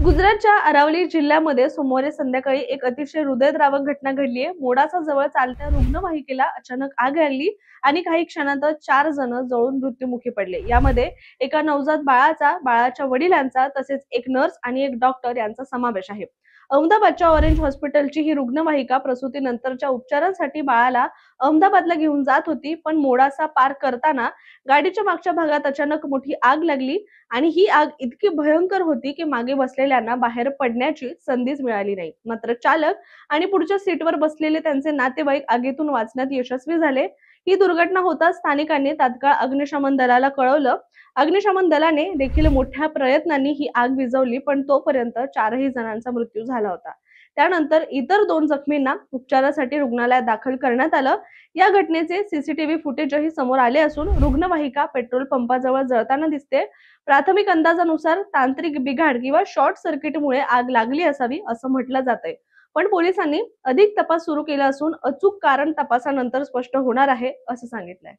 गुजरातच्या अरावली जिल्ह्यामध्ये सोमवारी संध्याकाळी एक अतिशय हृदयद्रावक घटना घडली आहे। मोडासा जवळ चालत्या रुग्णवाहिकेला अचानक आग लागली आणि काही क्षणातच 4 जण जळून मृत्युमुखी पडले। यामध्ये एका नवजात बाळाचा, बाळाच्या वडिलांचा तसेच एक नर्स आणि एक डॉक्टर यांचा समावेश आहे। अहमदाबादच्या ऑरेंज हॉस्पिटलची ही रुग्णवाहिका प्रसूतीनंतरच्या उपचारांसाठी बाळाला अहमदाबादला घेऊन जात होती, पण मोडासा पार करताना गाडीच्या मागच्या भागात अचानक मोठी आग लागली आणि ही आग इतकी भयंकर होती की मागे बसलेल्यांना बाहेर पडण्याची संधीच मिळाली नाही। मात्र चालक आणि पुढच्या सीटवर बसलेले त्यांचे नातेवाईक आगीतून वाचण्यात यशस्वी झाले। ही दुर्घटना होताच स्थानिकांनी तात्काळ अग्निशमन दलाला कळवलं। अग्निशमन दलाने देखील मोठ्या प्रयत्नांनी ही आग विझवली, पण तोपर्यंत 4ही जणांचा मृत्यू झाला होता। त्यानंतर इतर 2 जखमींना उपचारासाठी रुग्णालयात दाखल करण्यात आलं। या घटनेचे सीसीटीव्ही फुटेजही समोर आले असून रुग्णवाहिका पेट्रोल पंपाजवळ जळताना दिसते। प्राथमिक अंदाजानुसार तांत्रिक बिघाड किंवा शॉर्ट सर्किटमुळे आग लागली असावी असं म्हटलं जातंय। पण पोलिसांनी अधिक तपास सुरू केला असून अचूक कारण तपासानंतर स्पष्ट होणार आहे असं सांगितलंय।